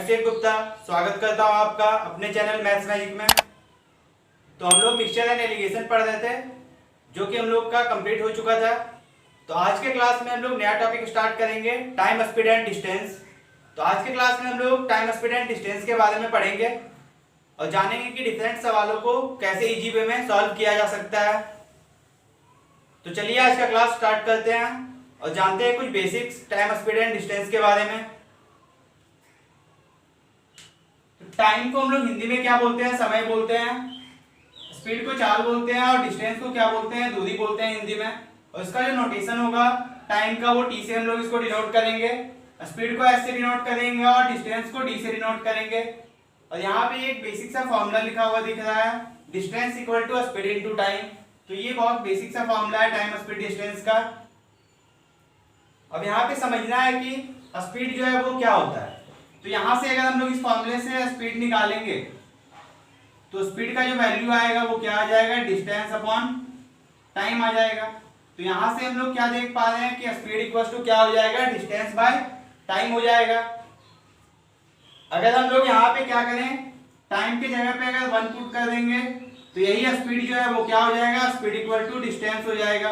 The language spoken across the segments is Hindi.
अभिषेक गुप्ता स्वागत करता हूं आपका अपने चैनल मैथ्स मैजिक में। तो हम लोग मिक्सचर एंड एलिगेशन पढ़ रहे थे जो कि हम लोग का कंप्लीट हो चुका था। तो आज के क्लास में हम लोग नया टॉपिक स्टार्ट करेंगे, टाइम स्पीड एंड डिस्टेंस। तो आज के क्लास में हम लोग टाइम स्पीड एंड डिस्टेंस के बारे में पढ़ेंगे और जानेंगे कि डिफरेंट सवालों को कैसे इजी वे में सॉल्व किया जा सकता है। तो चलिए आज का क्लास स्टार्ट करते हैं और जानते हैं कुछ basics time speed and distance के बारे में। टाइम को हम लोग हिंदी में क्या बोलते हैं? समय बोलते हैं। स्पीड को चाल बोलते हैं और डिस्टेंस को क्या बोलते हैं? दूरी बोलते हैं हिंदी में। और इसका जो नोटेशन होगा टाइम का वो टी से हम लोग इसको डिनोट करेंगे, स्पीड को एस से डिनोट करेंगे और डिस्टेंस को डी से डिनोट करेंगे। और यहाँ पे एक बेसिक सा फॉर्मूला लिखा हुआ दिख रहा है, distance equal to speed into time. तो ये बहुत बेसिक सा फॉर्मूला है टाइम स्पीड डिस्टेंस का। अब यहाँ पे समझना है कि स्पीड जो है वो क्या होता है। तो यहां से अगर हम लोग इस फॉर्मूले से स्पीड निकालेंगे तो स्पीड का जो वैल्यू आएगा वो क्या आ जाएगा? डिस्टेंस अपॉन टाइम आ जाएगा। तो यहां से हम लोग क्या देख पा रहे हैं कि स्पीड इक्वल टू क्या हो जाएगा? डिस्टेंस बाय टाइम हो जाएगा। अगर हम लोग यहाँ पे क्या करें, टाइम की जगह पे अगर 1 पुट कर देंगे तो यही स्पीड जो है वो क्या हो जाएगा? स्पीड इक्वल टू डिस्टेंस हो जाएगा।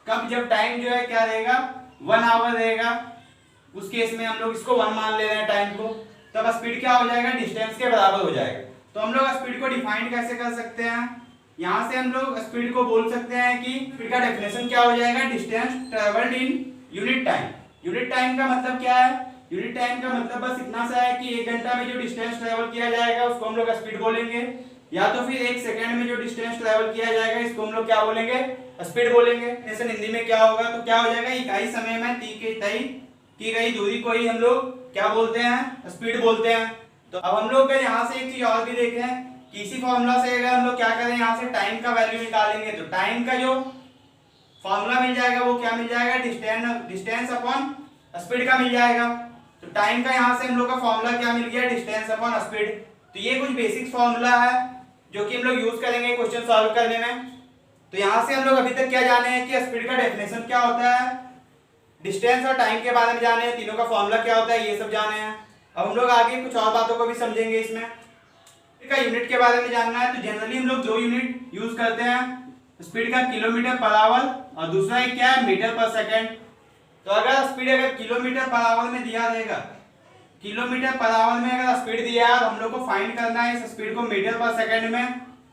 कब? जब टाइम जो है क्या रहेगा? 1 आवर रहेगा। उस केस में हम लोग इसको 1 मान ले रहे हैं टाइम को, तब स्पीड क्या हो जाएगा? डिस्टेंस के बराबर हो जाएगा। तो हम लोग स्पीड को डिफाइन कैसे कर सकते हैं? यहां से हम लोग स्पीड को बोल सकते हैं कि स्पीड का डेफिनेशन क्या हो जाएगा? Distance travelled in unit time. Unit time का मतलब क्या है? यूनिट टाइम का मतलब बस इतना सा है कि 1 घंटा में जो डिस्टेंस ट्रेवल किया जाएगा उसको हम लोग स्पीड बोलेंगे, या तो फिर 1 सेकंड में जो डिस्टेंस ट्रेवल किया जाएगा इसको हम लोग क्या बोलेंगे? स्पीड बोलेंगे। डेफिनेशन हिंदी में क्या होगा? तो क्या हो जाएगा? इकाई समय में तय की गई दूरी को ही हम लोग क्या बोलते हैं? स्पीड बोलते हैं। तो अब हम लोग यहाँ से एक चीज और भी देखें कि इसी फॉर्मूला से अगर हम लोग क्या करें, यहाँ से टाइम का वैल्यू निकालेंगे तो टाइम का जो फॉर्मूला मिल जाएगा वो क्या मिल जाएगा? डिस्टेंस अपॉन स्पीड का मिल जाएगा। तो टाइम का यहाँ से हम लोग का फॉर्मूला क्या मिल गया? Distance upon speed. तो ये कुछ बेसिक फॉर्मूला है जो कि हम लोग यूज करेंगे क्वेश्चन सॉल्व करने में। तो यहाँ से हम लोग अभी तक क्या जाने हैं कि स्पीड का डेफिनेशन क्या होता है, डिस्टेंस और टाइम के बारे में जाने हैं, तीनों का फॉर्मूला क्या होता है ये सब जाने हैं। अब हम लोग आगे कुछ और बातों को भी समझेंगे। इसमें का यूनिट के बारे में जानना है। तो जनरली हम लोग 2 यूनिट यूज करते हैं स्पीड का, किलोमीटर पर आवर और दूसरा एक क्या है? मीटर पर सेकंड। तो अगर स्पीड किलोमीटर पर आवर में दिया रहेगा, किलोमीटर पर आवर में अगर स्पीड दिया है और हम लोग को फाइंड करना है इस स्पीड को मीटर पर सेकंड में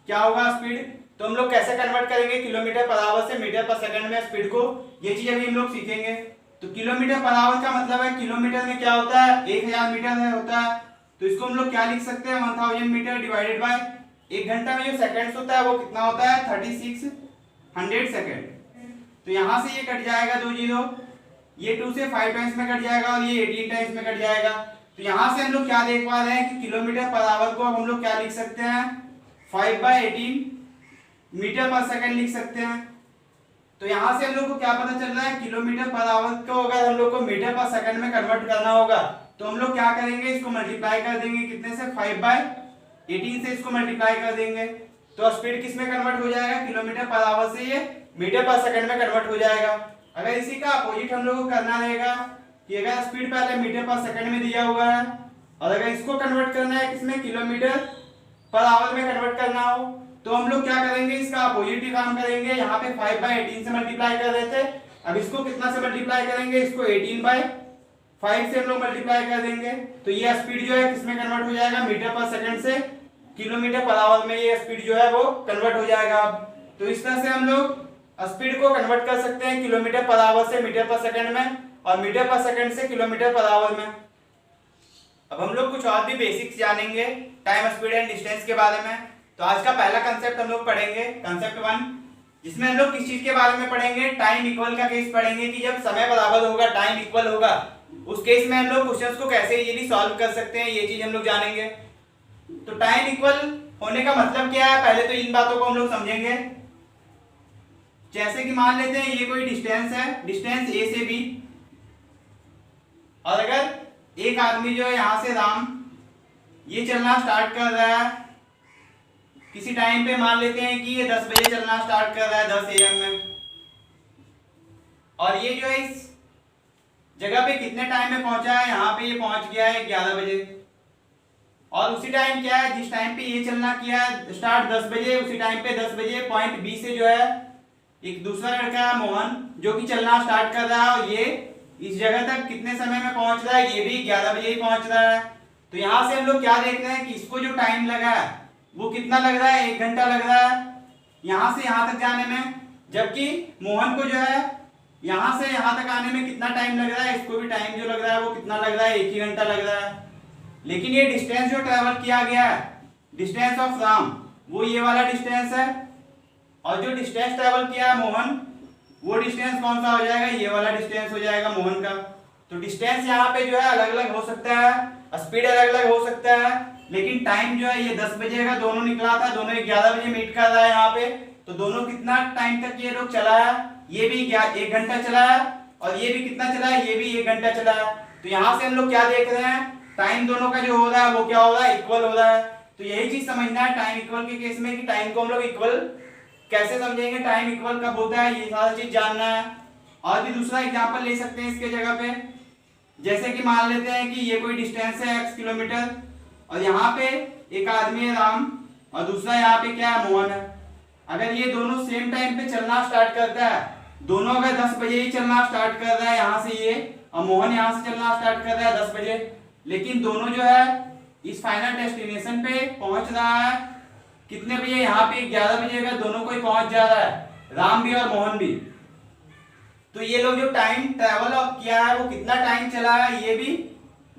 क्या होगा स्पीड, तो हम लोग कैसे कन्वर्ट करेंगे किलोमीटर पर आवर से मीटर पर सेकंड में स्पीड को, ये चीज अभी हम लोग सीखेंगे। तो किलोमीटर पर आवर का मतलब है किलोमीटर में क्या होता है? 1000 मीटर है होता है। तो इसको हम लोग क्या लिख सकते हैं? 1000 मीटर डिवाइडेड बाय 1 घंटा में जो सेकंड्स होता है वो कितना होता है? 3600 सेकंड। तो यहां से ये कट जाएगा 2 जीरो, ये 2 से 5 टाइम्स में कट जाएगा और ये 18 टाइम्स में कट जाएगा। तो यहां से हम लोग क्या देख पा रहे हैं कि किलोमीटर पर आवर को अब हम लोग क्या लिख सकते हैं? 5/18 मीटर पर सेकंड लिख सकते हैं। तो यहां से हम लोग को क्या पता चल रहा है? किलोमीटर पर आवर को अगर हम लोग को मीटर पर सेकंड में कन्वर्ट करना होगा तो हम लोग क्या करेंगे? इसको मल्टीप्लाई कर देंगे कितने से? 5/18 से इसको मल्टीप्लाई कर देंगे। तो स्पीड किस में कन्वर्ट हो जाएगा? किलोमीटर पर आवर से ये मीटर पर सेकंड में कन्वर्ट हो जाएगा। अगर इसी का अपोजिट हम लोग को करना रहेगा कि अगर स्पीड पहले मीटर पर सेकंड में दिया हुआ है और अगर इसको कन्वर्ट करना है किसमें? किलोमीटर पर आवर में कन्वर्ट करना हो तो हम लोग क्या करेंगे? इसका अपोजिट ही काम करेंगे। यहाँ पे 5/18 से मल्टीप्लाई कर रहे थे, अब इसको कितना से मल्टीप्लाई करेंगे? इसको 18/5 से हम लोग मल्टीप्लाई कर देंगे। तो ये स्पीड जो है किसमें कन्वर्ट हो जाएगा? मीटर पर सेकंड से किलोमीटर पर आवर में ये स्पीड जो है वो कन्वर्ट हो जाएगा। तो इस तरह से हम लोग स्पीड को कन्वर्ट कर सकते हैं किलोमीटर पर आवर से मीटर पर सेकंड में और मीटर पर सेकंड से किलोमीटर पर आवर में। अब हम लोग कुछ और भी बेसिक्स जानेंगे टाइम स्पीड एंड डिस्टेंस के बारे में। तो आज का पहला कंसेप्ट हम लोग पढ़ेंगे कंसेप्ट 1, जिसमें हम लोग किस चीज के बारे में पढ़ेंगे? टाइम इक्वल का केस पढ़ेंगे कि जब समय बराबर होगा, टाइम इक्वल होगा, उस केस में हम लोग क्वेश्चंस को कैसे इजीली सॉल्व कर सकते हैं ये चीज हम लोग जानेंगे। तो टाइम इक्वल होने का मतलब क्या है? पहले तो इन बातों को हम लोग समझेंगे। जैसे कि मान लेते हैं ये कोई डिस्टेंस है, डिस्टेंस ए से बी, और अगर एक आदमी जो है यहां से राम ये चलना स्टार्ट कर रहा है किसी टाइम पे, मान लेते हैं कि ये 10 बजे चलना स्टार्ट कर रहा है 10 AM में, और ये जो है इस जगह पे कितने टाइम में पहुंचा है, यहाँ पे ये पहुंच गया है 11 बजे। और उसी टाइम क्या है, जिस टाइम पे ये चलना किया है स्टार्ट 10 बजे, उसी टाइम पे 10 बजे पॉइंट बी से जो है एक दूसरा लड़का है मोहन, जो कि चलना स्टार्ट कर रहा है, और ये इस जगह तक कितने समय में पहुंच रहा है, ये भी 11 बजे ही पहुंच रहा है। तो यहाँ से हम लोग क्या देख रहे हैं कि इसको जो टाइम लगा है वो कितना लग रहा है, 1 घंटा लग रहा है यहाँ से यहाँ तक जाने में। जबकि मोहन को जो है यहाँ से यहाँ तक आने में कितना टाइम लग रहा है, इसको भी टाइम जो लग रहा है वो कितना लग रहा है, 1 ही घंटा लग रहा है। लेकिन ये डिस्टेंस जो ट्रेवल किया गया है, डिस्टेंस ऑफ राम, वो ये वाला डिस्टेंस है, और जो डिस्टेंस ट्रेवल किया है मोहन, वो डिस्टेंस कौन सा हो जाएगा, ये वाला डिस्टेंस हो जाएगा मोहन का। तो डिस्टेंस यहाँ पे जो है अलग अलग हो सकता है, स्पीड अलग अलग हो सकता है, लेकिन टाइम जो है ये 10 बजे का दोनों निकला था, दोनों 11 बजे मीट कर रहा है यहाँ पे। तो दोनों कितना टाइम तक ये लोग चला है, ये भी 1 घंटा चला है, और ये भी कितना चला है, ये भी 1 घंटा चला है। तो यहाँ से हम लोग क्या देख रहे हैं, टाइम दोनों का जो हो रहा है वो क्या हो रहा है, इक्वल हो रहा है। तो यही चीज समझना है टाइम इक्वल के केस में, कि टाइम को हम लोग इक्वल कैसे समझेंगे, टाइम इक्वल कब होता है, ये सारा चीज जानना है। और भी दूसरा एग्जांपल ले सकते हैं इसके जगह पे, जैसे कि मान लेते हैं कि ये कोई डिस्टेंस है x किलोमीटर, और यहाँ पे एक आदमी है राम, और दूसरा यहाँ पे क्या है, मोहन है। अगर ये दोनों सेम टाइम पे चलना स्टार्ट करता है, दोनों अगर 10 बजे ही चलना स्टार्ट कर रहा है यहाँ से ये, और मोहन यहाँ से चलना स्टार्ट कर रहा है 10 बजे, लेकिन दोनों जो है इस फाइनल डेस्टिनेशन पे पहुंच रहा है कितने बजे, यहाँ पे 11 बजे अगर दोनों को ही पहुंच जा रहा है, राम भी और मोहन भी। तो ये लोग जो टाइम ट्रेवल किया है वो कितना टाइम चला है, ये भी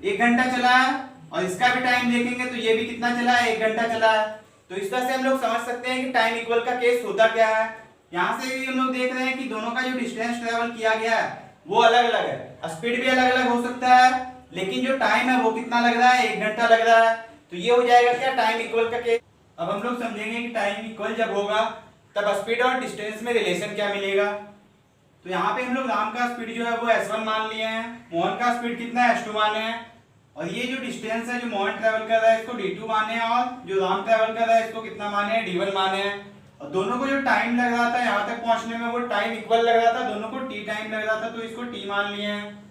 1 घंटा चला है, और इसका भी टाइम देखेंगे तो ये भी कितना चला है, 1 घंटा चला है। तो इस तरह से हम लोग समझ सकते हैं कि टाइम इक्वल का केस होता क्या है। यहाँ से भी हम लोग देख रहे हैं कि दोनों का जो डिस्टेंस ट्रेवल किया गया है वो अलग अलग है, स्पीड भी अलग अलग हो सकता है, लेकिन जो टाइम है वो कितना लग रहा है, 1 घंटा लग रहा है। तो ये हो जाएगा क्या, टाइम इक्वल का केस। अब हम लोग समझेंगे कि टाइम इक्वल जब होगा तब स्पीड और डिस्टेंस में रिलेशन क्या मिलेगा। तो यहाँ पे हम लोग राम का स्पीड जो है वो s1 मान लिए हैं, मोहन का स्पीड कितना है, s2 माने हैं, और ये जो डिस्टेंस है जो मोहन ट्रेवल कर रहा है इसको d2 माने हैं, और जो राम ट्रेवल कर रहा है इसको कितना माने हैं, d1 माने हैं। और दोनों को जो टाइम लग रहा था यहाँ तक पहुंचने में वो टाइम इक्वल लग रहा था, दोनों को t टाइम लग रहा था, तो इसको t मान लिए हैं।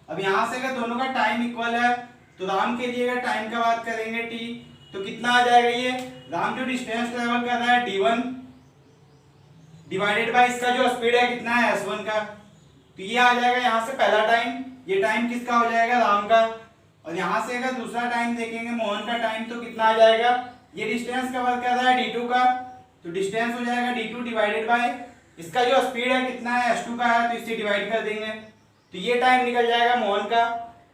अब यहाँ से अगर दोनों का टाइम इक्वल है तो राम के लिए अगर टाइम का बात करेंगे t, तो कितना आ जाएगा, ये राम जो डिस्टेंस ट्रेवल कर रहा है d1 डिवाइडेड बाय इसका जो स्पीड है कितना है, s1 का। तो ये आ जाएगा यहाँ से पहला टाइम, ये टाइम किसका हो जाएगा, राम का। और यहाँ से अगर दूसरा टाइम देखेंगे मोहन का टाइम, तो कितना आ जाएगा, ये डिस्टेंस कवर कर रहा है d2 का, तो डिस्टेंस हो जाएगा d2 डिवाइडेड बाय इसका जो स्पीड है कितना है, s2 का है, तो इससे डिवाइड कर देंगे, तो ये टाइम निकल जाएगा मोहन का।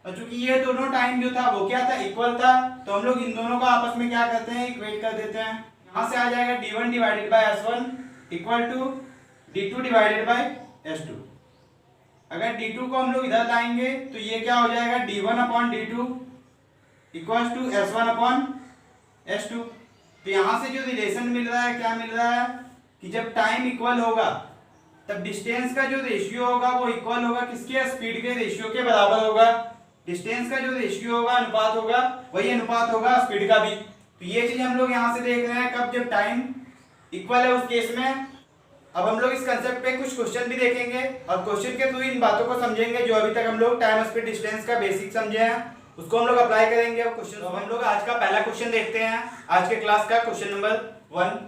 और चूंकि ये दोनों टाइम जो था वो क्या था, इक्वल था, तो हम लोग इन दोनों को आपस में क्या करते हैं, इक्वेट कर देते हैं। यहाँ से आ जाएगा d1 divided by s1 equal to d2 divided by s2। अगर d2 को हम लोग इधर लाएंगे तो ये क्या हो जाएगा, d1 upon d2 equals to s1 upon s2। तो यहाँ से जो रिलेशन मिल रहा है, क्या मिल रहा है, कि जब टाइम इक्वल होगा तब डिस्टेंस का जो रेशियो होगा वो इक्वल होगा किसके, स्पीड के रेशियो के बराबर होगा। डिस्टेंस का जो रेशियो होगा, अनुपात होगा, वही अनुपात होगा स्पीड का भी। तो ये चीज हम लोग यहाँ से देख रहे हैं कब, जब टाइम इक्वल है उस केस में। अब हम लोग इस कंसेप्ट पे कुछ क्वेश्चन भी देखेंगे, और क्वेश्चन के थ्रू इन बातों को समझेंगे जो अभी तक हम लोग टाइम स्पीड डिस्टेंस का बेसिक समझे हैं, उसको हम लोग अप्लाई करेंगे। और क्वेश्चन हम लोग आज का पहला क्वेश्चन देखते हैं, आज के क्लास का क्वेश्चन नंबर 1।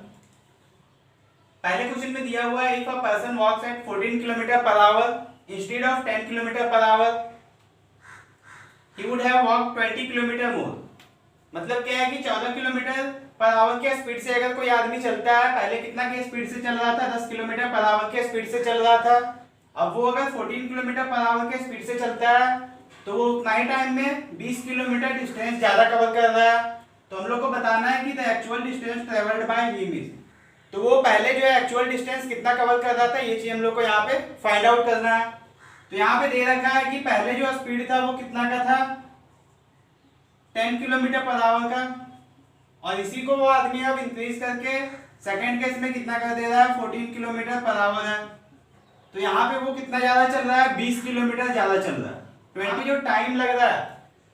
पहले क्वेश्चन में दिया हुआ है, if a person walks at 14 kilometre per hour instead of 10 kilometre per hour he would have walk 20 kilometre more. मतलब क्या है कि 14 किलोमीटर पर आवर के स्पीड से अगर कोई आदमी चलता है, पहले कितना की स्पीड से चल रहा था, 10 किलोमीटर पर आवर के स्पीड से चल रहा था, अब वो अगर 14 किलोमीटर पर आवर के स्पीड से चलता है तो वो उतना ही टाइम में 20 किलोमीटर डिस्टेंस ज्यादा कवर कर रहा है। तो हम लोग को बताना है कि the actual distance travelled by him is, तो वो पहले जो है एक्चुअल डिस्टेंस कितना कवर कर रहा था, ये चीज हम लोग को यहाँ पे फाइंड आउट करना है। तो यहाँ पे दे रखा है कि पहले जो स्पीड था वो कितना का था, 10 किलोमीटर पर आवर का, और इसी को वो आदमी अब इंक्रीज करके सेकंड केस में कितना कर दे रहा है, 14 किलोमीटर पर आवर है। तो यहाँ पे वो कितना ज्यादा चल रहा है, 20 किलोमीटर ज्यादा चल रहा है। 20 जो टाइम लग रहा है,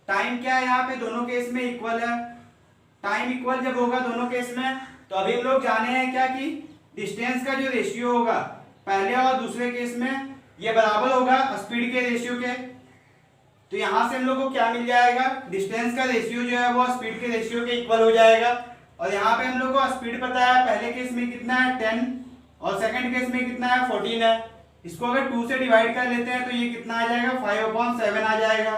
टाइम क्या है यहाँ पे दोनों केस में इक्वल है। टाइम इक्वल जब होगा दोनों केस में, तो अभी हम लोग जाने हैं क्या कि डिस्टेंस का जो रेशियो होगा पहले और दूसरे केस में ये बराबर होगा स्पीड के रेशियो के। तो यहाँ से हम लोग को क्या मिल जाएगा, डिस्टेंस का रेशियो जो है वो स्पीड के रेशियो के इक्वल हो जाएगा। और यहाँ पे हम लोग को स्पीड पता है, पहले केस में कितना है 10 और सेकंड केस में कितना है 14 है। इसको अगर 2 से डिवाइड कर लेते हैं तो ये कितना आ जाएगा 5/7 आ जाएगा।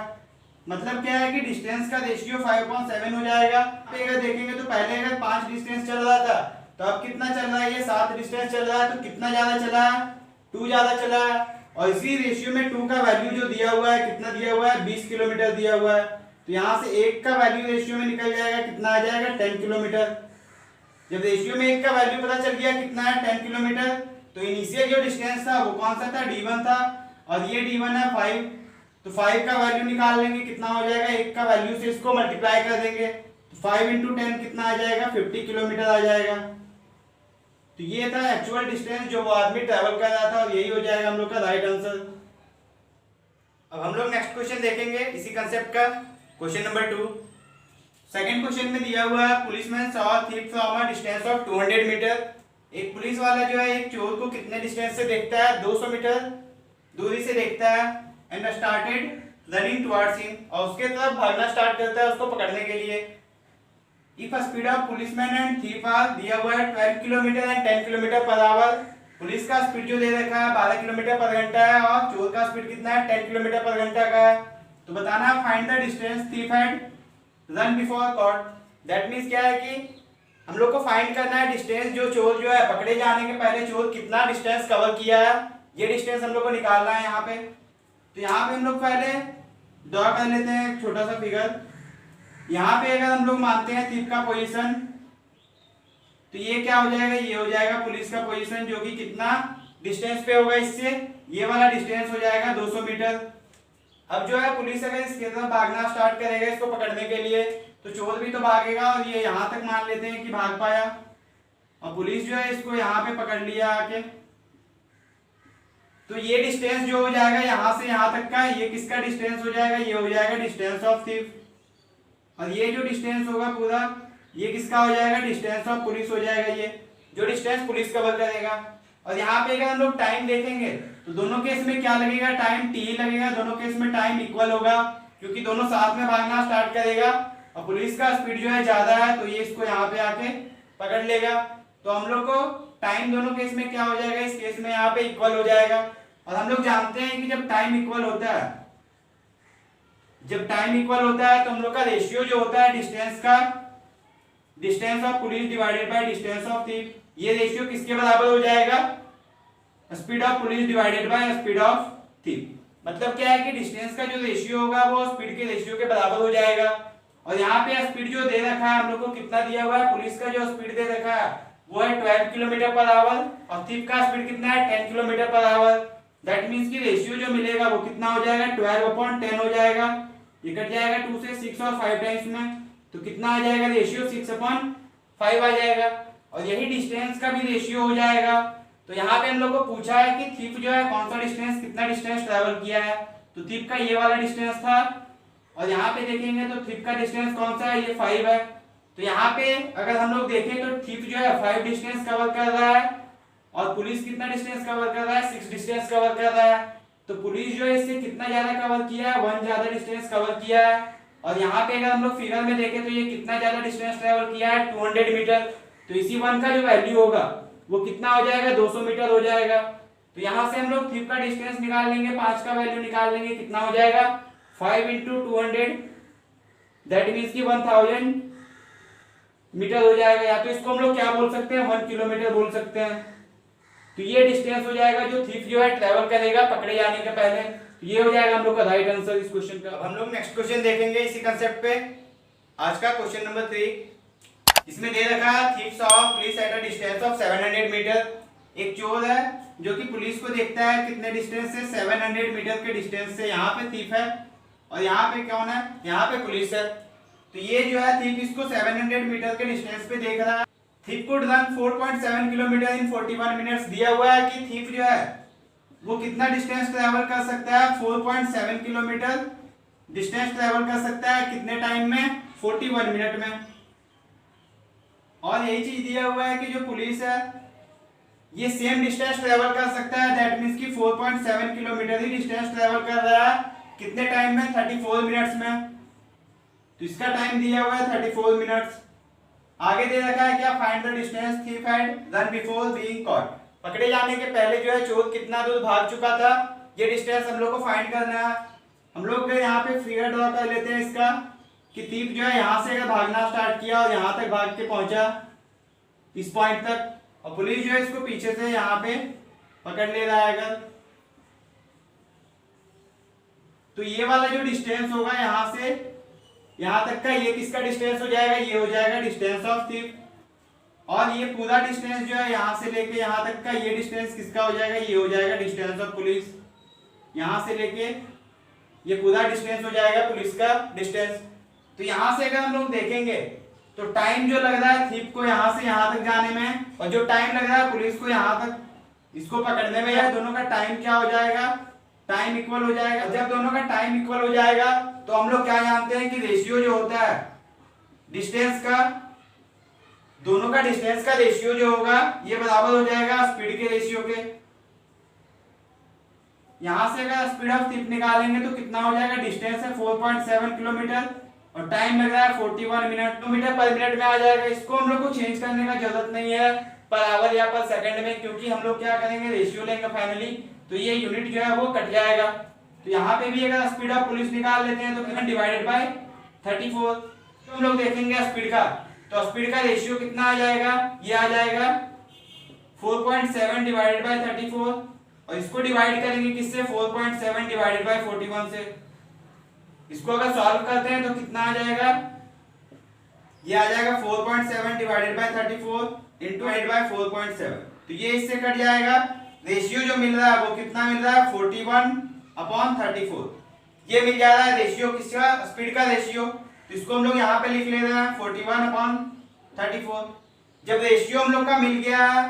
मतलब क्या है कि डिस्टेंस का रेशियो 5/7 हो जाएगा। अगर देखेंगे तो पहले अगर 5 डिस्टेंस चल रहा था तो अब कितना चल रहा है, ये 7 डिस्टेंस चल रहा है, तो कितना ज्यादा चला है, 2 ज्यादा चला है। और इसी रेशियो में 2 का वैल्यू जो दिया हुआ है, कितना दिया हुआ है 20 किलोमीटर दिया हुआ है। तो यहाँ से 1 का वैल्यू रेशियो में निकल जाएगा, कितना आ जाएगा 10 किलोमीटर। जब रेशियो में 1 का वैल्यू पता चल गया कितना है 10 किलोमीटर, तो इनिशियल जो डिस्टेंस था वो कौन सा था, d1 था, और ये d1 है 5। तो 5 का वैल्यू निकाल लेंगे, कितना हो जाएगा, 1 का वैल्यू से इसको मल्टीप्लाई कर देंगे, तो 5 × 10 कितना आ जाएगा 50 किलोमीटर आ जाएगा। तो ये था एक्चुअल डिस्टेंस जो वो आदमी ट्रैवल कर रहा था, और यही हो जाएगा हम लोग का राइट आंसर। अब हम लोग नेक्स्ट क्वेश्चन देखेंगे इसी कंसेप्ट का, क्वेश्चन नंबर 2। सेकंड क्वेश्चन में दिया हुआ है, policeman saw thief from a distance of 200 metre. एक पुलिस वाला जो है एक चोर को कितने डिस्टेंस से देखता है, 200 मीटर दूरी से देखता है, and started running towards him, और उसके तरफ भागना स्टार्ट करता है उसको पकड़ने के लिए। If speed of policeman and thief are, दिया हुआ है 12 kilometre and 10 kilometre per hour. Police का स्पीड जो दे रखा है 12 किलोमीटर पर घंटा है, और चोर का स्पीड कितना है 10 किलोमीटर पर घंटा का है। तो बताना है find the distance thief had run before caught. That means क्या है कि हम लोग को फाइंड करना है डिस्टेंस जो चोर जो है पकड़े जाने के पहले चोर कितना डिस्टेंस कवर किया है, ये डिस्टेंस हम लोग को निकालना है यहाँ पे। तो यहाँ पे हम लोग पहले ड्रॉ कर लेते हैं एक छोटा सा फिगर। यहाँ पे अगर हम लोग मानते हैं थीफ का पोजीशन, तो ये क्या हो जाएगा, ये हो जाएगा पुलिस का पोजीशन, जो कि कितना डिस्टेंस पे होगा इससे, ये वाला डिस्टेंस हो जाएगा 200 मीटर। अब जो है पुलिस अगर इसके तरफ भागना स्टार्ट करेगा इसको पकड़ने के लिए, तो चोर भी तो भागेगा, और ये यहाँ तक मान लेते हैं कि भाग पाया, और पुलिस जो है इसको यहाँ पे पकड़ लिया आके। तो ये डिस्टेंस जो हो जाएगा यहाँ से यहाँ तक का, ये किसका डिस्टेंस हो जाएगा, ये हो जाएगा डिस्टेंस ऑफ थीफ। और ये जो डिस्टेंस होगा पूरा, ये किसका हो जाएगा, डिस्टेंस ऑफ पुलिस हो जाएगा, ये जो डिस्टेंस पुलिस कवर करेगा। और यहाँ पे अगर हम लोग टाइम देखेंगे तो दोनों केस में क्या लगेगा, टाइम t लगेगा, दोनों केस में टाइम इक्वल होगा, क्योंकि दोनों साथ में भागना स्टार्ट करेगा, और पुलिस का स्पीड जो है ज्यादा है, तो ये इसको यहाँ पे आके पकड़ लेगा। तो हम लोग को टाइम दोनों केस में क्या हो जाएगा, इस केस में यहाँ पे इक्वल हो जाएगा। और हम लोग जानते हैं कि जब टाइम इक्वल होता है, जब टाइम इक्वल होता है तो हम लोग का रेशियो जो होता है डिस्टेंस का, distance of police divided by distance of thief, ये रेशियो किसके बराबर हो जाएगा, speed of police divided by speed of thief. मतलब क्या है कि डिस्टेंस का जो रेशियो होगा वो स्पीड के रेशियो के बराबर हो जाएगा। और यहाँ पे स्पीड जो दे रखा है हम लोग को कितना दिया हुआ है, पुलिस का जो स्पीड दे रखा है वो है 12 किलोमीटर पर आवर, और थीफ का स्पीड कितना है 10 kilometre per our. That means कि रेशियो जो मिलेगा वो कितना हो जाएगा 12/10 हो जाएगा। ये कट जाएगा 2 से 6 और 5 टाइम्स में, तो कितना आ जाएगा रेशियो 6/5 आ जाएगा। और यही डिस्टेंस का भी रेशियो हो जाएगा। तो यहाँ पे हम लोग को पूछा है कि थीफ जो है कौन सा डिस्टेंस, कितना डिस्टेंस ट्रैवल किया है, तो थीफ का ये वाला डिस्टेंस था, और यहाँ पे देखेंगे तो थीफ का डिस्टेंस कौन सा है, ये 5 है। तो यहाँ पे अगर हम लोग देखें तो थीफ जो है 5 डिस्टेंस कवर कर रहा है, और पुलिस कितना डिस्टेंस कवर कर रहा है, 6 डिस्टेंस कवर कर रहा है। तो पुलिस जो है इससे कितना ज्यादा कवर किया है, 1 ज्यादा डिस्टेंस कवर किया है। और यहाँ पे अगर हम लोग फिगर में देखें तो ये कितना ज्यादा डिस्टेंस ट्रेवल किया है, 200 मीटर। तो इसी 1 का जो वैल्यू होगा वो कितना हो जाएगा, 200 मीटर हो जाएगा। तो यहाँ से हम लोग थीफ का डिस्टेंस निकाल लेंगे, 5 का वैल्यू निकाल लेंगे, कितना हो जाएगा 5 × 200, दैट मीन्स कि 1000 मीटर हो जाएगा। या तो इसको हम लोग क्या बोल सकते हैं, 1 किलोमीटर बोल सकते हैं। तो ये डिस्टेंस हो जाएगा जो थीफ जो है ट्रेवल करेगा पकड़े जाने के पहले। तो ये हो जाएगा हम लोग का राइट आंसर इस क्वेश्चन का। हम लोग नेक्स्ट क्वेश्चन देखेंगे इसी कंसेप्ट पे, आज का क्वेश्चन नंबर 3। इसमें दे रखा है thief saw police at a distance of 700 metre. एक चोर है जो कि पुलिस को देखता है कितने डिस्टेंस से, 700 मीटर के डिस्टेंस से। यहाँ पे थीफ है और यहाँ पे कौन है, यहाँ पे पुलिस है। तो ये जो है थीफ इसको 700 मीटर के डिस्टेंस पे देख रहा है। Thief could run 4.7 kilometre in 41 minutes. दिया हुआ है कि थीफ जो है वो कितना डिस्टेंस ट्रेवल कर सकता है, 4.7 किलोमीटर डिस्टेंस ट्रेवल कर सकता है कितने टाइम में, 41 मिनट में। और यही चीज दिया हुआ है कि जो पुलिस है ये सेम डिस्टेंस ट्रेवल कर सकता है, दैट मींस कि 4.7 किलोमीटर ही डिस्टेंस ट्रेवल कर रहा है कितने टाइम में? 34 मिनट्स में। तो इसका टाइम दिया हुआ है 34 मिनट्स। आगे दे रखा है क्या? Find the distance thief had run before being caught. पकड़े जाने के पहले जो है चोर कितना दूर भाग चुका था, ये डिस्टेंस हम लोग को फाइंड करना है। हम लोग यहाँ पे फिगर ड्रॉ कर लेते हैं इसका कि थीफ जो है यहाँ से अगर भागना स्टार्ट किया और यहाँ तक भाग के पहुंचा इस पॉइंट तक, और पुलिस जो है इसको पीछे से यहाँ पे पकड़ ले रहा है अगर, तो ये वाला जो डिस्टेंस होगा यहाँ से यहाँ तक का, ये किसका डिस्टेंस हो जाएगा? ये हो जाएगा डिस्टेंस ऑफ थीफ। और ये पूरा डिस्टेंस जो है यहाँ से लेके यहाँ तक का, ये डिस्टेंस किसका हो जाएगा? ये हो जाएगा डिस्टेंस ऑफ पुलिस। यहाँ से लेके ये पूरा डिस्टेंस हो जाएगा पुलिस का डिस्टेंस। तो यहाँ से अगर हम लोग देखेंगे तो टाइम जो लग रहा है थीफ को यहाँ से यहाँ तक जाने में, और जो टाइम लग रहा है पुलिस को यहाँ तक इसको पकड़ने में, यह दोनों का टाइम क्या हो जाएगा? टाइम इक्वल हो जाएगा। जब दोनों का टाइम इक्वल हो जाएगा तो हम लोग क्या जानते हैं कि रेशियो जो होता है डिस्टेंस का, दोनों का डिस्टेंस का रेशियो जो होगा ये बराबर हो जाएगा स्पीड के रेशियो के। यहां से अगर स्पीड ऑफ थीफ निकालेंगे तो कितना हो जाएगा? डिस्टेंस है 4.7 किलोमीटर और टाइम लग रहा है 41 मिनट, किलोमीटर पर मिनट में आ जाएगा। इसको हम लोग को चेंज करने का जरूरत नहीं है पर आवर या पर सेकंड में, क्योंकि हम लोग क्या करेंगे? रेशियो लेंगे फाइनली, तो ये यूनिट जो है वो कट जाएगा। तो यहाँ पे भी अगर स्पीड ऑफ पुलिस निकाल लेते हैं तो कितना डिवाइडेड बाय 34। तो हम लोग देखेंगे स्पीड का, तो स्पीड का रेशियो कितना आ जाएगा? ये आ जाएगा 4.7 डिवाइडेड बाय 34, और इसको डिवाइड करेंगे किससे? 4.7 डिवाइडेड बाय 41 से। इसको अगर सॉल्व करते हैं तो कितना आ जाएगा? ये आ जाएगा 4.7 डिवाइडेड बाय 34 इंटू 4.7। तो ये इससे कट जाएगा। रेशियो जो मिल रहा है वो कितना मिल रहा है? 41/34। ये मिल जा रहा है रेशियो किसका? स्पीड का रेशियो। तो इसको हम लोग यहाँ पे लिख ले रहे हैं 41/34। जब रेशियो हम लोग का मिल गया है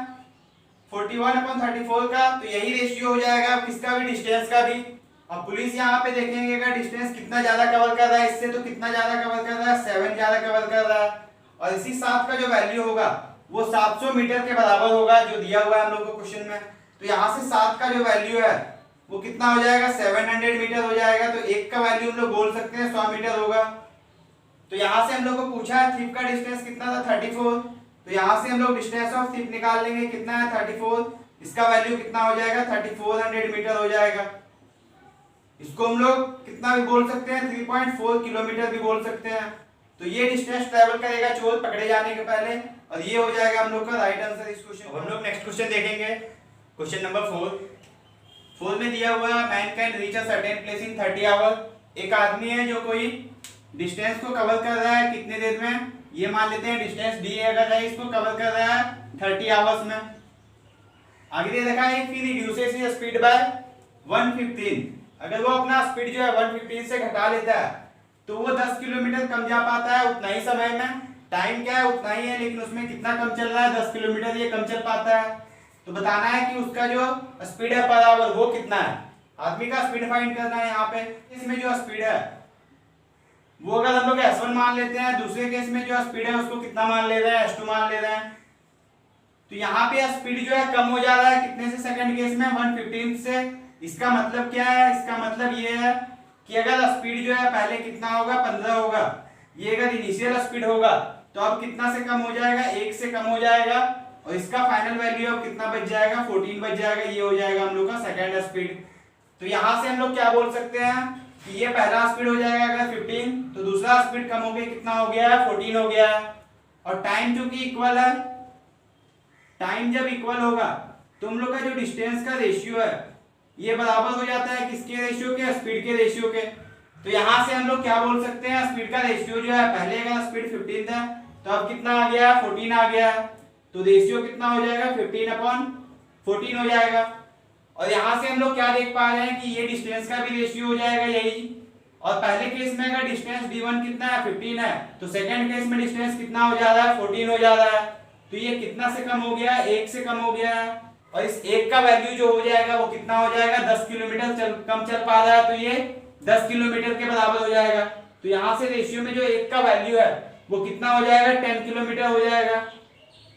41/34 का, तो यही रेशियो हो जाएगा किसका भी? डिस्टेंस का भी। अब पुलिस यहाँ पे देखेंगे का डिस्टेंस कितना ज्यादा कवर कर रहा है इससे, तो कितना ज्यादा कवर कर रहा है? 7 ज्यादा कवर कर रहा है। और इसी 7 का जो वैल्यू होगा वो 700 मीटर के बराबर होगा जो दिया हुआ है हम लोग को क्वेश्चन में। तो यहाँ से 7 का जो वैल्यू है वो कितना हो जाएगा? 700 मीटर हो जाएगा। तो 1 का वैल्यू हम लोग बोल सकते हैं 100 मीटर होगा। तो यहाँ से हम लोग को पूछा है थीफ का डिस्टेंस कितना था? 34। तो यहाँ से हम लोग डिस्टेंस ऑफ थीफ निकाल लेंगे, कितना है? 34। इसका वैल्यू कितना हो जाएगा? 3400 मीटर हो जाएगा। इसको हम लोग कितना भी बोल सकते हैं? 3.4 किलोमीटर भी बोल सकते हैं। तो ये डिस्टेंस ट्रेवल करेगा चोर पकड़े जाने के पहले, और ये हो जाएगा हम लोग का राइट आंसर इस क्वेश्चन। हम लोग नेक्स्ट क्वेश्चन देखेंगे, क्वेश्चन नंबर 4 में दिया हुआ है man can reach a certain place in 30 hour. एक आदमी है जो कोई डिस्टेंस को कवर कर रहा है कितने देर में? ये मान लेते हैं डिस्टेंस डी अगर है, इसको कवर कर रहा है 30 आवर्स में। आगे दे रखा है कि रिड्यूसेस हिज स्पीड बाय 115। अगर वो अपना स्पीड जो है 115 से घटा लेता है तो वो 10 किलोमीटर कम जा पाता है उतना ही समय में। टाइम क्या है? उतना ही है, लेकिन उसमें कितना कम चल रहा है? 10 किलोमीटर ये कम चल पाता है। तो बताना है कि उसका जो स्पीड है पर आवर वो कितना है। आदमी का स्पीड फाइंड करना है। यहाँ पे इसमें जो स्पीड है वो अगर हम लोग s1 मान लेते हैं, दूसरे केस में जो स्पीड है उसको कितना मान ले रहे हैं? s2 मान ले रहे हैं। तो यहाँ पे स्पीड जो है कम हो जा रहा है कितने से? सेकंड केस में 115 से। इसका मतलब क्या है? इसका मतलब ये है कि अगर स्पीड जो है पहले कितना होगा? 15 होगा। ये अगर इनिशियल स्पीड होगा तो अब कितना से कम हो जाएगा? 1 से कम हो जाएगा, और इसका फाइनल वैल्यू अब कितना बच जाएगा? 14 बच जाएगा। ये हो जाएगा हम लोग का सेकंड स्पीड। तो यहाँ से हम लोग क्या बोल सकते हैं कि ये पहला स्पीड हो जाएगा अगर 15, तो दूसरा स्पीड कम हो गया, कितना हो गया है? 14 हो गया है। और टाइम जो कि इक्वल है, टाइम जब इक्वल होगा तो हम लोग का जो डिस्टेंस का रेशियो है ये बराबर हो जाता है किसके रेशियो के? स्पीड के रेशियो के। तो यहाँ से हम लोग क्या बोल सकते हैं? स्पीड का रेशियो जो है पहले अगर स्पीड 15 था तो अब कितना आ गया? 14 आ गया। तो रेशियो कितना हो जाएगा? 15/14 हो जाएगा। और यहाँ से हम लोग क्या देख पा रहे हैं कि ये डिस्टेंस का भी रेशियो हो जाएगा यही। और पहले केस में अगर डिस्टेंस d1 कितना है? 15 है, तो सेकंड केस में डिस्टेंस कितना हो जा रहा है? 14 हो जा रहा है। तो ये कितना से कम हो गया? 1 से कम हो गया है। और इस 1 का वैल्यू जो हो जाएगा वो कितना हो जाएगा? 10 किलोमीटर कम चल पा रहा है, तो ये 10 किलोमीटर के बराबर हो जाएगा। तो यहाँ से रेशियो में जो 1 का वैल्यू है वो कितना हो जाएगा? 10 किलोमीटर हो जाएगा।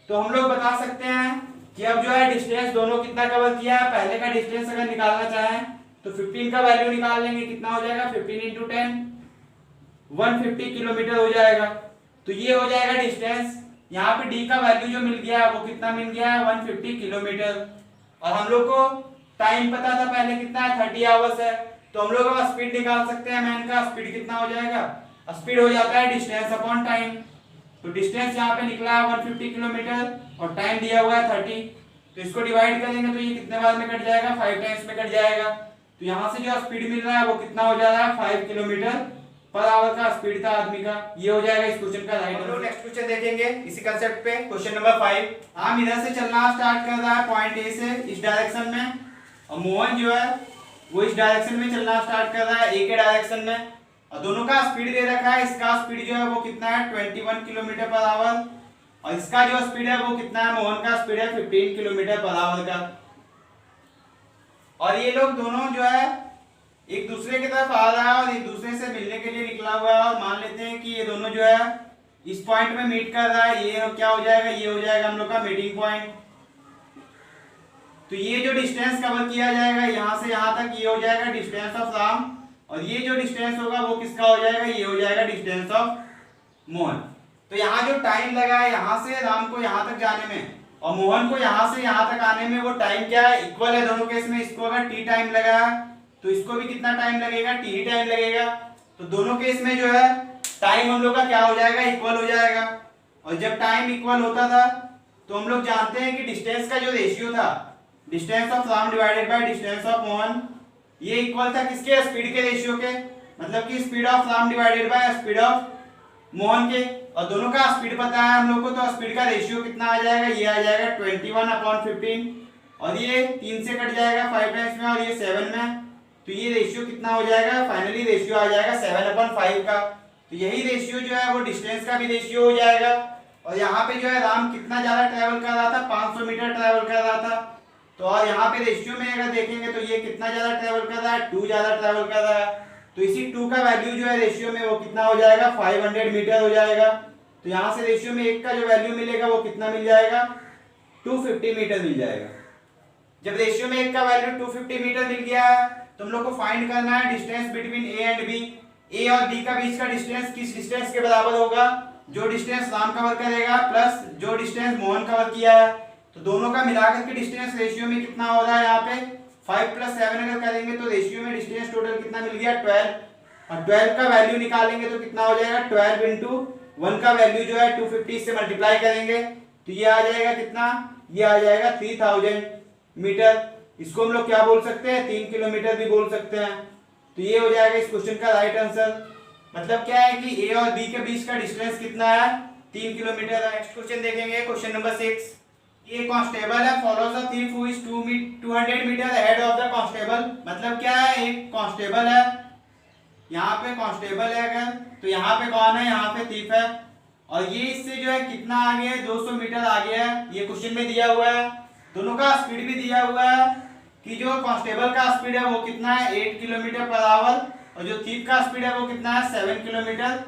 तो हम लोग बता सकते हैं कि अब जो है डिस्टेंस दोनों कितना कवर किया है। पहले का डिस्टेंस अगर निकालना चाहें तो 15 का वैल्यू निकाल लेंगे, कितना हो जाएगा 15 इंटू 10, 150 किलोमीटर हो जाएगा। तो ये हो जाएगा डिस्टेंस। यहाँ पे डी का वैल्यू जो मिल गया वो कितना मिल गया है 150 किलोमीटर। और हम लोग को टाइम पता था पहले कितना है 30 आवर्स है, तो हम लोग अब स्पीड निकाल सकते हैं मैन का। स्पीड कितना हो जाएगा, स्पीड हो जाता है डिस्टेंस अपॉन टाइम। तो डिस्टेंस यहाँ पे निकला है 150 किलोमीटर और टाइम दिया हुआ है 30, तो इसको डिवाइड करेंगे तो ये कितने बार में कट जाएगा 5 टाइम्स में कट जाएगा। तो यहाँ से जो स्पीड मिल रहा है वो कितना हो जा रहा है 5 किलोमीटर पर आवर का स्पीड था आदमी का। ये हो जाएगा इस क्वेश्चन का राइट आंसर। नेक्स्ट क्वेश्चन देखेंगे इसी कांसेप्ट पे, क्वेश्चन नंबर 5। हम इधर से चलना स्टार्ट कर रहा है पॉइंट ए से इस डायरेक्शन में, और मोहन जो है वो इस डायरेक्शन में चलना स्टार्ट कर रहा है ए के डायरेक्शन में, और दोनों का स्पीड दे रखा है। इसका स्पीड जो है वो कितना है 21 किलोमीटर पर आवर, और इसका जो स्पीड है वो कितना है, मोहन का स्पीड है 15 किलोमीटर पर आवर का। और ये लोग दोनों जो है एक दूसरे की तरफ आ रहा है और एक दूसरे से मिलने के लिए निकला हुआ है, और मान लेते हैं कि ये दोनों जो है इस पॉइंट में मीट कर रहा है। ये क्या हो जाएगा, ये हो जाएगा हम लोग का मीटिंग पॉइंट। तो ये जो डिस्टेंस कवर किया जाएगा यहाँ से यहाँ तक, ये हो जाएगा डिस्टेंस ऑफ राम, और ये जो डिस्टेंस होगा वो किसका हो जाएगा, ये हो जाएगा डिस्टेंस ऑफ मोहन। तो यहाँ जो टाइम लगा है यहाँ से राम को यहाँ तक जाने में और मोहन को यहाँ से यहाँ तक आने में, वो टाइम क्या है, इक्वल है दोनों केस में। इसको अगर टी टाइम लगा है तो इसको भी कितना टाइम लगेगा, टी ही टाइम लगेगा। तो दोनों केस में जो है टाइम हम लोग का क्या हो जाएगा, इक्वल हो जाएगा। और जब टाइम इक्वल होता था तो हम लोग जानते हैं कि डिस्टेंस का जो रेशियो था, distance of Ram divided by distance of Mohan, ये इक्वल था किसके, स्पीड के रेशियो के। मतलब कि speed of Ram divided by speed of Mohan के। और दोनों का स्पीड पता है हम लोग को, तो स्पीड का रेशियो कितना आ जाएगा, ये आ जाएगा 21/15, और ये 3 से कट जाएगा 5 टाइम्स में और ये 7 में। तो ये रेशियो कितना हो जाएगा, फाइनली रेशियो आ जाएगा 7/5 का। तो यही रेशियो जो है वो डिस्टेंस का भी रेशियो हो जाएगा। और यहाँ पे जो है राम कितना ज्यादा ट्रेवल कर रहा था, 500 मीटर ट्रेवल कर रहा था। तो और यहाँ पे रेशियो में अगर देखेंगे तो ये कितना ज्यादा ट्रेवल कर रहा है, 2 ज्यादा ट्रेवल कर रहा है। तो इसी 2 का वैल्यू जो है रेशियो में वो कितना हो जाएगा, 500 मीटर हो जाएगा। तो यहाँ से रेशियो में 1 का जो वैल्यू मिलेगा वो कितना मिल जाएगा, 250 मीटर मिल जाएगा। जब रेशियो में 1 का वैल्यू 250 मीटर मिल गया है तो हम लोग को फाइंड करना है distance between A and B. A और बी का बीच का डिस्टेंस किस डिस्टेंस के बराबर होगा, जो डिस्टेंस राम कवर करेगा प्लस जो डिस्टेंस मोहन कवर किया है। तो दोनों का मिलाकर के डिस्टेंस रेशियो में कितना हो रहा है, यहाँ पे 5 + 7 अगर करेंगे तो रेशियो में डिस्टेंस टोटल कितना मिल गया 12, और 12 का वैल्यू निकालेंगे तो कितना हो जाएगा 12 इंटू 1 का वैल्यू जो है 250 से मल्टीप्लाई करेंगे तो ये आ जाएगा कितना, ये आ जाएगा 3000 मीटर। इसको हम लोग क्या बोल सकते हैं, 3 किलोमीटर भी बोल सकते हैं। तो ये हो जाएगा इस क्वेश्चन का राइट आंसर। मतलब क्या है कि ए और बी के बीच का डिस्टेंस कितना है, 3 किलोमीटर है। नेक्स्ट क्वेश्चन देखेंगे, क्वेश्चन नंबर 6। ये कांस्टेबल है, follows a thief who is 200 metre ahead of the constable. मतलब क्या है, एक कांस्टेबल है, यहाँ पे कांस्टेबल है अगर, तो यहाँ पे कौन है, यहाँ पे थीफ है, और ये इससे जो है कितना आगे है, 200 मीटर आगे है। ये क्वेश्चन में दिया हुआ है। दोनों का स्पीड भी दिया हुआ है कि जो कांस्टेबल का स्पीड है वो कितना है 8 किलोमीटर पर आवर, और जो थीफ का स्पीड है वो कितना है 7 किलोमीटर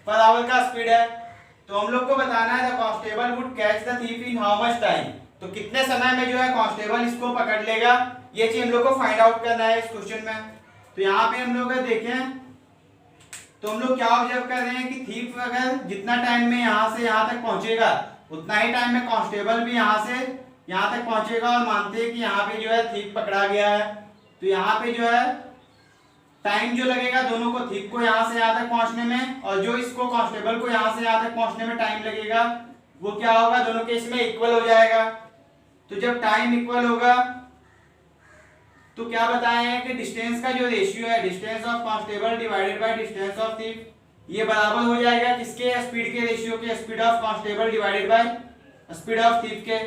पर आवर का स्पीड है। तो हम लोग को बताना है the constable would catch the thief in how much time. तो कितने समय में जो है कांस्टेबल इसको पकड़ लेगा, ये चीज हम लोग को फाइंड आउट करना है इस क्वेश्चन में। तो यहाँ पे हम लोग देखें तो हम लोग क्या ऑब्जर्व कर रहे हैं कि थीफ अगर जितना टाइम में यहाँ से यहाँ तक पहुंचेगा उतना ही टाइम में कांस्टेबल भी यहाँ से यहाँ तक पहुंचेगा, और मानते हैं कि यहाँ पे जो है थीफ पकड़ा गया है। तो यहाँ पे जो है टाइम जो लगेगा दोनों को, थीफ को यहाँ से यहाँ तक पहुंचने में और जो इसको कांस्टेबल को यहाँ से यहाँ तक पहुंचने में टाइम लगेगा, वो क्या होगा, दोनों केस में इक्वल हो जाएगा। तो जब टाइम इक्वल होगा तो क्या बताए हैं कि डिस्टेंस का जो रेशियो है, distance of constable divided by distance of thief, ये बराबर हो जाएगा किसके, स्पीड के रेशियो के, speed of constable divided by speed of thief के।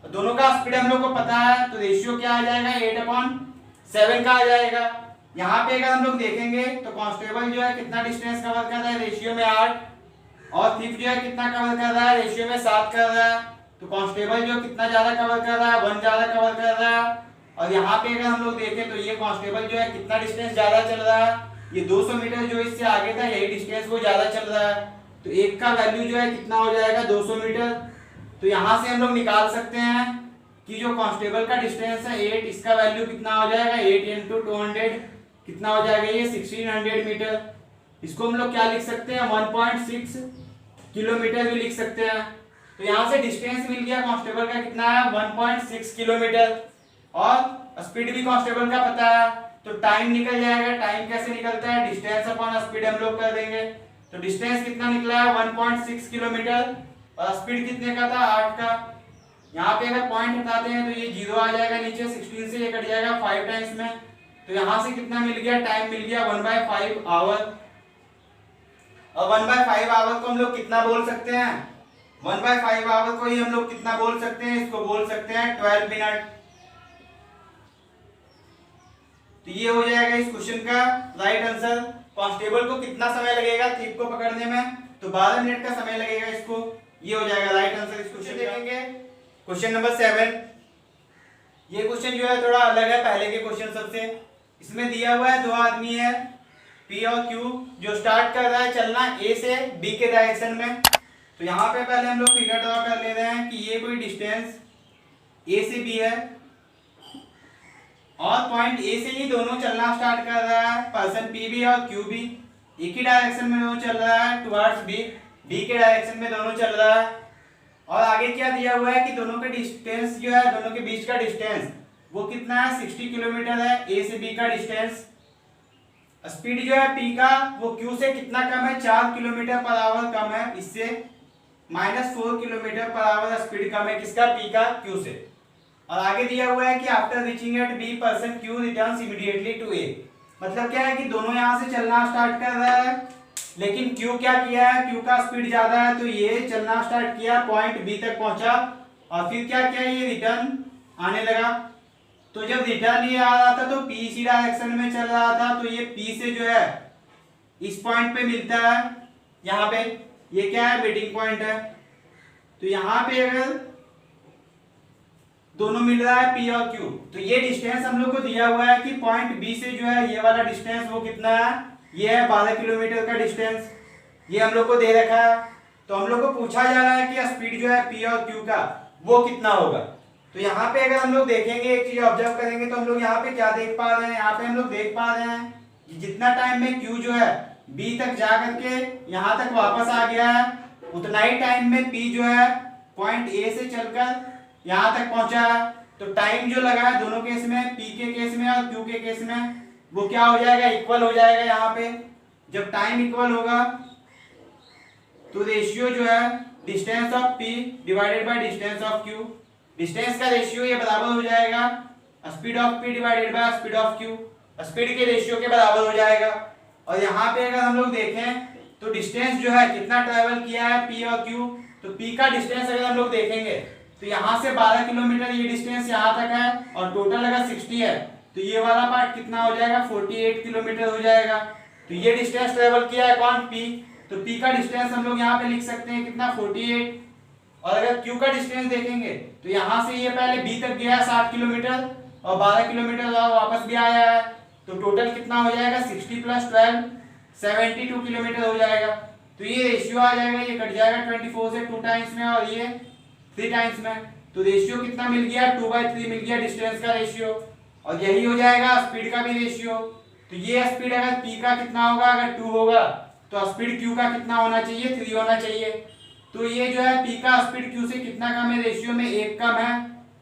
दोनों का स्पीड हम लोग को पता है, तो रेशियो क्या आ जाएगा 8/7 का आ जाएगा। यहाँ पे अगर हम लोग देखेंगे तो कांस्टेबल जो है कितना डिस्टेंस कवर कर रहा है, रेशियो में 8, और थीफ जो है कितना कवर कर रहा है, रेशियो में 7 कर रहा है। तो कांस्टेबल जो कितना ज्यादा कवर कर रहा है, 1 ज्यादा कवर कर रहा है। और यहाँ पे अगर हम लोग देखें तो ये कांस्टेबल जो है कितना डिस्टेंस ज्यादा चल रहा है, ये 200 मीटर जो इससे आगे था यही डिस्टेंस वो ज्यादा चल रहा है। तो एक का वैल्यू जो है कितना हो जाएगा 200 मीटर। तो यहाँ से हम लोग निकाल सकते हैं कि जो कांस्टेबल का डिस्टेंस है 8, इसका वैल्यू कितना हो जाएगा 8 इंटू 200 कितना हो जाएगा ये 1600 मीटर। इसको हम लोग क्या लिख सकते हैं 1.6 किलोमीटर भी लिख सकते हैं। तो यहाँ से डिस्टेंस मिल गया कांस्टेबल का कितना है 1.6 किलोमीटर और स्पीड भी कांस्टेबल का पता है, तो टाइम निकल जाएगा। टाइम कैसे निकलता है, डिस्टेंस अपॉन स्पीड हम लोग कर देंगे। तो डिस्टेंस कितना निकला है 1.6 किलोमीटर और स्पीड कितने का था 8 का। यहाँ पे अगर पॉइंट हटाते हैं तो ये 0 आ जाएगा नीचे, 16 से ये कट जाएगा 5 टाइम्स में। तो यहाँ से कितना मिल गया, टाइम मिल गया 1/5 आवर। और 1/5 आवर को हम लोग कितना बोल सकते हैं, 1/5 आवर को ही हम लोग कितना बोल सकते हैं, इसको बोल सकते हैं 12 मिनट। तो ये हो जाएगा इस क्वेश्चन का राइट आंसर। कांस्टेबल को कितना समय लगेगा थीफ को पकड़ने में, तो 12 मिनट का समय लगेगा इसको। ये हो जाएगा राइट आंसर इस क्वेश्चन। देखेंगे क्वेश्चन नंबर 7। ये क्वेश्चन जो है थोड़ा अलग है पहले के क्वेश्चन सबसे। इसमें दिया हुआ है दो आदमी है P और Q, जो स्टार्ट कर रहा है चलना A से B के डायरेक्शन में। तो यहाँ पे पहले हम लोग फिगर ड्रॉ कर ले रहे हैं कि ये कोई डिस्टेंस A से B है और पॉइंट A से ही दोनों चलना स्टार्ट कर रहा है, पर्सन P भी और Q भी एक ही डायरेक्शन में दोनों चल रहा है, टुवर्ड्स B के डायरेक्शन में दोनों चल रहा है। और आगे क्या दिया हुआ है कि दोनों के डिस्टेंस जो है, दोनों के बीच का डिस्टेंस वो कितना है 60 किलोमीटर है A से B का डिस्टेंस। स्पीड जो है P का वो Q से कितना कम है 4 किलोमीटर पर आवर कम है, इससे -4 किलोमीटर पर आवर स्पीड कम है किसका P का Q से। और आगे दिया हुआ है कि after reaching at B person Q returns immediately to A। मतलब क्या है कि दोनों यहाँ से चलना स्टार्ट कर रहा है, लेकिन Q क्या किया है, Q का स्पीड ज्यादा है तो ये चलना स्टार्ट किया, पॉइंट B तक पहुंचा और फिर क्या किया ये रिटर्न आने लगा। तो जब रिटर्न ये आ रहा था तो P इसी डायरेक्शन में चल रहा था, तो ये P से जो है इस पॉइंट पे मिलता है, यहाँ पे ये क्या है वेटिंग पॉइंट है। तो यहाँ पे अगर दोनों मिल रहा है P और Q, तो ये डिस्टेंस हम लोग को दिया हुआ है कि पॉइंट B से जो है ये वाला डिस्टेंस वो कितना है, ये है 12 किलोमीटर का डिस्टेंस, ये हम लोग को दे रखा है। तो हम लोग को पूछा जा रहा है कि स्पीड जो है P और Q का वो कितना होगा। तो यहाँ पे अगर हम लोग देखेंगे, एक चीज ऑब्जर्व करेंगे तो हम लोग यहाँ पे क्या देख पा रहे हैं, यहाँ पे हम लोग देख पा रहे हैं कि जितना टाइम में Q जो है B तक जा करके यहाँ तक वापस आ गया है, उतना ही टाइम में P जो है पॉइंट A से चलकर यहाँ तक पहुंचा है। तो टाइम जो लगा है दोनों केस में, P के केस में और Q के केस में, वो क्या हो जाएगा इक्वल हो जाएगा। यहाँ पे जब टाइम इक्वल होगा तो रेशियो जो है distance of P divided by distance of Q, distance का रेशियो ये बराबर हो जाएगा speed of P divided by speed of Q, speed के रेशियो के बराबर हो जाएगा। और यहाँ पे अगर हम लोग देखें तो डिस्टेंस जो है कितना ट्रेवल किया है P और Q, तो P का डिस्टेंस अगर हम लोग देखेंगे तो यहाँ से 12 किलोमीटर ये डिस्टेंस यहाँ तक है और टोटल अगर 60 है तो ये वाला पार्ट कितना हो जाएगा 48 किलोमीटर हो जाएगा। तो ये डिस्टेंस ट्रेवल किया है कौन P, तो P का डिस्टेंस हम लोग यहाँ पे लिख सकते हैं कितना 48। और अगर Q का डिस्टेंस देखेंगे तो यहाँ से ये पहले B तक गया है 60 किलोमीटर और 12 किलोमीटर वापस भी आया है, तो टोटल कितना हो जाएगा 60 + 12 72 किलोमीटर हो जाएगा। तो ये रेशियो आ जाएगा, ये कट जाएगा 24 से 2 टाइम्स में और ये 3 टाइम्स में। तो रेशियो कितना मिल गया 2/3 मिल गया डिस्टेंस का रेशियो। और यही हो जाएगा स्पीड का भी रेशियो। तो ये स्पीड अगर P का कितना होगा, अगर 2 होगा तो स्पीड Q का कितना होना चाहिए 3 होना चाहिए। तो ये जो है P का स्पीड Q से कितना कम है, रेशियो में 1 कम है।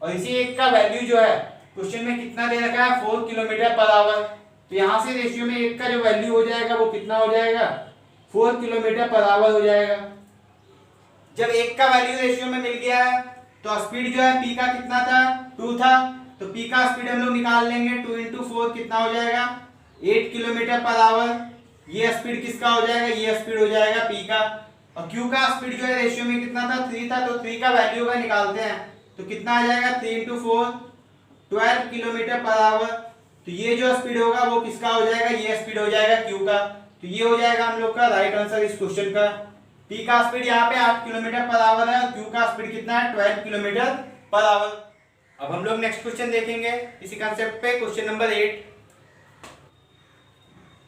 और इसी 1 का वैल्यू जो है क्वेश्चन में कितना दे रखा है 4 किलोमीटर पर आवर। तो यहाँ से रेशियो में 1 का जो वैल्यू हो जाएगा वो कितना हो जाएगा 4 किलोमीटर पर आवर हो जाएगा। जब 1 का वैल्यू रेशियो में मिल गया है तो स्पीड जो है P का कितना था 2 था, तो P का स्पीड हम लोग निकाल लेंगे 2 × 4 कितना हो जाएगा 8 किलोमीटर पर आवर। ये स्पीड किसका हो जाएगा, ये स्पीड हो जाएगा P का। और Q का स्पीड जो है रेशियो में कितना था 3 था, तो 3 का वैल्यू का निकालते हैं तो कितना आ जाएगा 3 × 4 12 किलोमीटर पर आवर। तो ये जो स्पीड होगा वो किसका हो जाएगा, ये स्पीड हो जाएगा Q का। तो ये हो जाएगा हम लोग का राइट आंसर इस क्वेश्चन का। P का स्पीड यहाँ पे 8 किलोमीटर पर आवर है और Q का स्पीड कितना है 12 किलोमीटर पर आवर। अब हम लोग नेक्स्ट क्वेश्चन देखेंगे इसी कंसेप्ट पे, क्वेश्चन नंबर 8।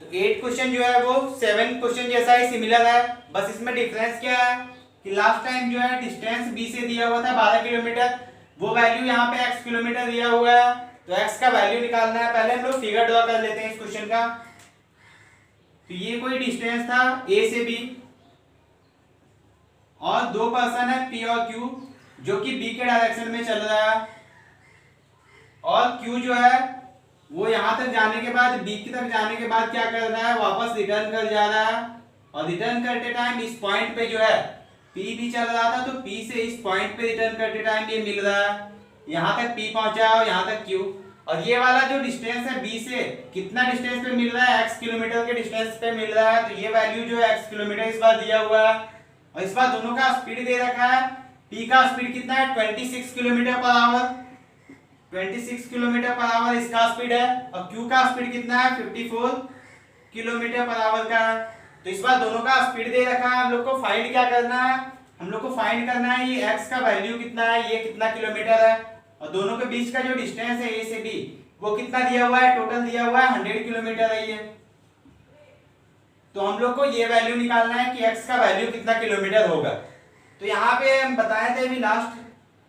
तो 8 क्वेश्चन जो है वो 7 क्वेश्चन जैसा ही सिमिलर है, बस इसमें डिफरेंस क्या है कि लास्ट टाइम जो है डिस्टेंस B से दिया हुआ था 12 किलोमीटर, वो वैल्यू यहाँ पे x किलोमीटर दिया हुआ है, तो x का वैल्यू निकालना है। पहले हम लोग फिगर ड्रॉ कर लेते हैं इस क्वेश्चन का। तो ये कोई डिस्टेंस था a से b और दो पर्सन है p और q जो कि b के डायरेक्शन में चल रहा है, और q जो है वो यहां तक जाने के बाद b की तक जाने के बाद क्या कर रहा है, वापस रिटर्न कर जा रहा है। और रिटर्न करते टाइम इस पॉइंट पे जो है p भी चल रहा था, तो p से इस पॉइंट पे रिटर्न करते टाइम ये मिल रहा है, यहाँ तक p पहुंचा और यहाँ तक q। और ये वाला जो डिस्टेंस है b से कितना डिस्टेंस पे मिल रहा है, x किलोमीटर के डिस्टेंस पे मिल रहा है। तो ये वैल्यू जो है x किलोमीटर इस बार दिया हुआ है, और इस बार दोनों का स्पीड दे रखा है। p का स्पीड कितना है, 26 kilometre per our, 26 kilometre per our इसका स्पीड है, और q का स्पीड कितना है, 54 किलोमीटर पर आवर का है। तो इस बार दोनों का स्पीड दे रखा है, हम लोग को फाइंड क्या करना है, हम लोग को फाइंड करना है ये x का वैल्यू कितना है, ये कितना किलोमीटर है, और दोनों के बीच का जो डिस्टेंस है a से b वो कितना दिया हुआ है, टोटल दिया हुआ है 100 किलोमीटर है ये। तो हम लोग को ये वैल्यू निकालना है कि x का वैल्यू कितना किलोमीटर होगा। तो यहाँ पे हम बताए थे अभी लास्ट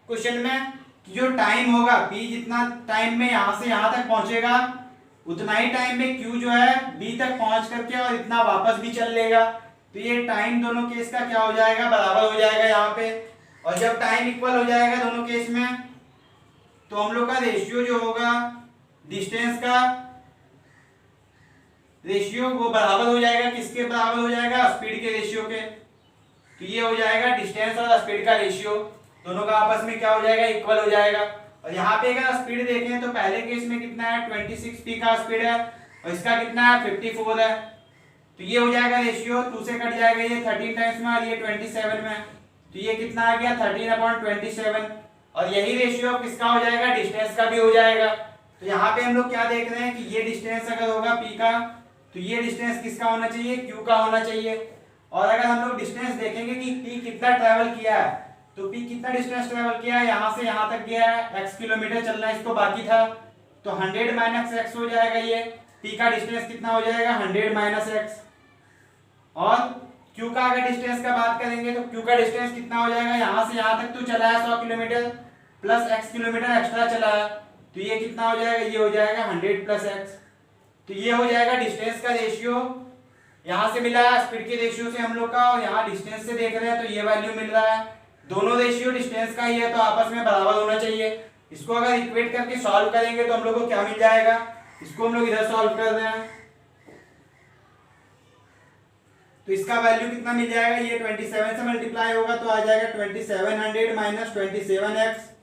क्वेश्चन में कि जो टाइम होगा p जितना टाइम में यहाँ से यहाँ तक पहुंचेगा उतना ही टाइम में q जो है b तक पहुंच करके और इतना वापस भी चल लेगा। तो ये टाइम दोनों केस का क्या हो जाएगा, बराबर हो जाएगा यहाँ पे। और जब टाइम इक्वल हो जाएगा दोनों केस में, तो हम लोग का रेशियो जो होगा डिस्टेंस का रेशियो वो बराबर हो जाएगा, किसके बराबर हो जाएगा, स्पीड के रेशियो के। तो ये हो जाएगा डिस्टेंस और स्पीड का रेशियो, दोनों का आपस में क्या हो जाएगा, इक्वल हो जाएगा। और यहाँ पे अगर स्पीड देखें तो पहले केस में कितना है, 26 p का स्पीड है, और इसका कितना है, 54 है। तो ये हो जाएगा रेशियो, 2 से कट जाएगा ये 13 टाइम्स में, और ये 27 में, तो ये कितना आ गया, 13/27। और यही रेशियो किसका हो जाएगा, डिस्टेंस का भी हो जाएगा। तो यहाँ पे हम लोग क्या देख रहे हैं कि ये डिस्टेंस अगर होगा p का, तो ये डिस्टेंस किसका होना चाहिए, q का होना चाहिए। और अगर हम लोग डिस्टेंस देखेंगे कि p कितना ट्रैवल किया है, तो p कितना डिस्टेंस ट्रैवल किया है, यहाँ से यहाँ तक गया है, x किलोमीटर चलना इसको बाकी था, तो 100 - x हो जाएगा। ये p का डिस्टेंस कितना हो जाएगा, 100 - x। और q का अगर डिस्टेंस का बात करेंगे तो q का डिस्टेंस कितना हो जाएगा, यहाँ से यहाँ तक तो चला है 100 kilometre plus x kilometre extra चला है, तो ये कितना हो जाएगा, ये हो जाएगा 100 + x। तो ये हो जाएगा डिस्टेंस का रेशियो, यहाँ से मिला है स्पीड के रेशियो से हम लोग का, और यहाँ डिस्टेंस से देख रहे हैं तो ये वैल्यू मिल रहा है। दोनों रेशियो डिस्टेंस का ही है, तो आपस में बराबर होना चाहिए। इसको अगर इक्वेट करके सॉल्व करेंगे तो हम लोग को क्या मिल जाएगा, इसको हम लोग इधर सॉल्व कर रहे हैं, तो इसका वैल्यू कितना मिल जाएगा, ये 27 से मल्टीप्लाई होगा तो आ जाएगा 2700 - 27x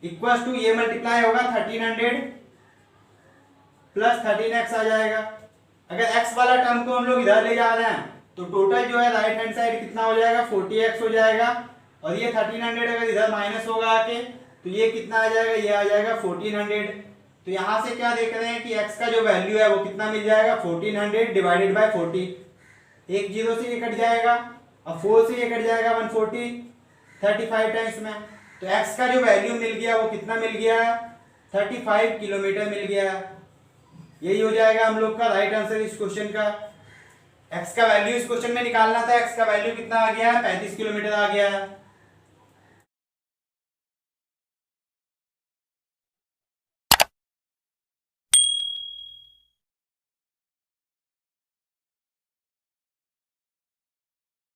इक्वल्स टू ये मल्टीप्लाई होगा 1300 + 13x आ जाएगा। अगर x वाला टर्म को हम लोग इधर ले जा रहे हैं तो टोटल जो है राइट हैंड साइड कितना हो जाएगा, 40x हो जाएगा, और ये 1300 अगर इधर माइनस होगा आके तो ये कितना आ जाएगा, ये आ जाएगा 1400। तो यहाँ से क्या देख रहे हैं कि x का जो वैल्यू है वो कितना मिल जाएगा, 1400 / 40। एक 0 से ये कट जाएगा, और 4 से ये कट जाएगा 140 35 टाइम्स में, तो x का जो वैल्यू मिल गया वो कितना मिल गया, 35 किलोमीटर मिल गया। यही हो जाएगा हम लोग का राइट आंसर इस क्वेश्चन का। x का वैल्यू इस क्वेश्चन में निकालना था, x का वैल्यू कितना आ गया है, 35 किलोमीटर आ गया है।